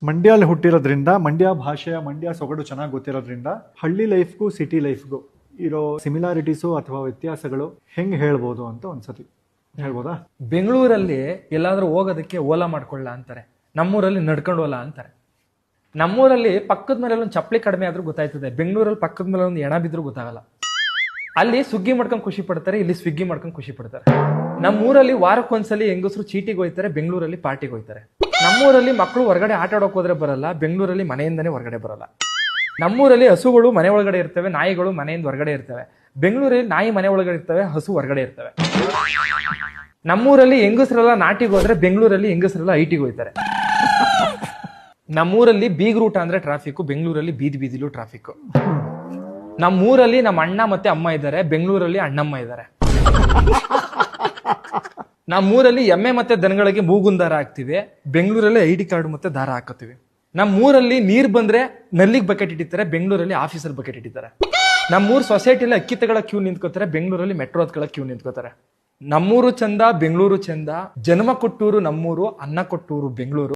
ಮಂಡ್ಯಲ್ಲಿ ಹುಟ್ಟಿರೋದ್ರಿಂದ ಮಂಡ್ಯ ಭಾಷೆಯ ಮಂಡ್ಯ ಸೊಗಡು ಚೆನ್ನಾಗಿ ಗೊತ್ತಿರೋದ್ರಿಂದ ಹಳ್ಳಿ ಲೈಫ್ಗೂ ಸಿಟಿ ಲೈಫ್ಗೂ ಇರೋ ಸಿಮಿಲಾರಿಟೀಸು ಅಥವಾ ವ್ಯತ್ಯಾಸಗಳು ಹೆಂಗೆ ಹೇಳ್ಬೋದು ಅಂತ ಒಂದ್ಸತಿ ಹೇಳ್ಬೋದಾ? ಬೆಂಗಳೂರಲ್ಲಿ ಎಲ್ಲಾದ್ರೂ ಹೋಗೋದಕ್ಕೆ ಓಲಾ ಮಾಡ್ಕೊಳ್ಳ ಅಂತಾರೆ, ನಮ್ಮೂರಲ್ಲಿ ನಡ್ಕೊಂಡು ಓಲಾ ಅಂತಾರೆ. ನಮ್ಮೂರಲ್ಲಿ ಪಕ್ಕದ ಮೇಲೆ ಒಂದು ಚಪ್ಪಲಿ ಕಡಿಮೆ ಆದ್ರೂ ಗೊತ್ತಾಯ್ತದೆ, ಬೆಂಗಳೂರಲ್ಲಿ ಪಕ್ಕದ ಮೇಲೆ ಒಂದು ಎಣ ಬಿದ್ರೂ ಗೊತ್ತಾಗಲ್ಲ. ಅಲ್ಲಿ ಸುಗ್ಗಿ ಮಾಡ್ಕೊಂಡು ಖುಷಿ ಪಡ್ತಾರೆ, ಇಲ್ಲಿ ಸ್ವಿಗ್ಗಿ ಮಾಡ್ಕೊಂಡು ಖುಷಿ ಪಡ್ತಾರೆ. ನಮ್ಮೂರಲ್ಲಿ ವಾರಕ್ಕೊಂದ್ಸಲಿ ಹೆಂಗಸರು ಚೀಟಿಗೆ ಹೋಯ್ತಾರೆ, ಬೆಂಗಳೂರಲ್ಲಿ ಪಾರ್ಟಿಗೆ ಹೋಯ್ತಾರೆ. ನಮ್ಮೂರಲ್ಲಿ ಮಕ್ಕಳು ಹೊರಗಡೆ ಆಟ ಆಡೋಕೆ ಹೋದ್ರೆ ಬರಲ್ಲ, ಬೆಂಗಳೂರಲ್ಲಿ ಮನೆಯಿಂದನೇ ಹೊರಗಡೆ ಬರಲ್ಲ. ನಮ್ಮೂರಲ್ಲಿ ಹಸುಗಳು ಮನೆ ಒಳಗಡೆ ಇರ್ತವೆ, ನಾಯಿಗಳು ಮನೆಯಿಂದ ಹೊರಗಡೆ ಇರ್ತವೆ. ಬೆಂಗಳೂರಲ್ಲಿ ನಾಯಿ ಮನೆ ಒಳಗಡೆ ಇರ್ತವೆ, ಹಸು ಹೊರಗಡೆ ಇರ್ತವೆ. ನಮ್ಮೂರಲ್ಲಿ ಹೆಂಗಸರೆಲ್ಲ ನಾಟಿಗೆ ಹೋದ್ರೆ, ಬೆಂಗಳೂರಲ್ಲಿ ಹೆಂಗಸರೆಲ್ಲ ಐಟಿಗೆ ಹೋಯ್ತಾರೆ. ನಮ್ಮೂರಲ್ಲಿ ಬೀಗ್ರೂಟ ಅಂದ್ರೆ ಟ್ರಾಫಿಕ್, ಬೆಂಗಳೂರಲ್ಲಿ ಬೀದಿ ಬೀದಿಲು ಟ್ರಾಫಿಕ್. ನಮ್ಮೂರಲ್ಲಿ ನಮ್ಮ ಅಣ್ಣ ಮತ್ತೆ ಅಮ್ಮ ಇದ್ದಾರೆ, ಬೆಂಗಳೂರಲ್ಲಿ ಅಣ್ಣಮ್ಮ ಇದ್ದಾರೆ. ನಮ್ಮೂರಲ್ಲಿ ಎಮ್ಮೆ ಮತ್ತೆ ದನಗಳಿಗೆ ಮೂಗುನ್ ದಾರ ಹಾಕ್ತಿವಿ, ಬೆಂಗಳೂರಲ್ಲಿ ಐಡಿ ಕಾರ್ಡ್ ಮತ್ತೆ ದಾರ ಹಾಕತ್ತೀವಿ. ನಮ್ಮೂರಲ್ಲಿ ನೀರ್ ಬಂದ್ರೆ ನಲ್ಲಿಗೆ ಬಕೆಟ್ ಇಟ್ಟಿರ್ತಾರೆ, ಬೆಂಗಳೂರಲ್ಲಿ ಆಫೀಸರ್ ಬಕೆಟ್ ಇಟ್ಟಿರ್ತಾರೆ. ನಮ್ಮೂರ್ ಸೊಸೈಟಿಲಿ ಅಕ್ಕಿ ತಗೊಳ ಕ್ಯೂ ನಿಂತ್ಕೋತಾರೆ, ಬೆಂಗಳೂರಲ್ಲಿ ಮೆಟ್ರೋ ಹತ್ಕೊಳ್ಳೋ ಕ್ಯೂ ನಿಂತ್ಕೋತಾರೆ. ನಮ್ಮೂರು ಚಂದ, ಬೆಂಗಳೂರು ಚಂದ, ಜನ್ಮ ಕೊಟ್ಟೂರು ನಮ್ಮೂರು, ಅನ್ನ ಕೊಟ್ಟೂರು ಬೆಂಗಳೂರು.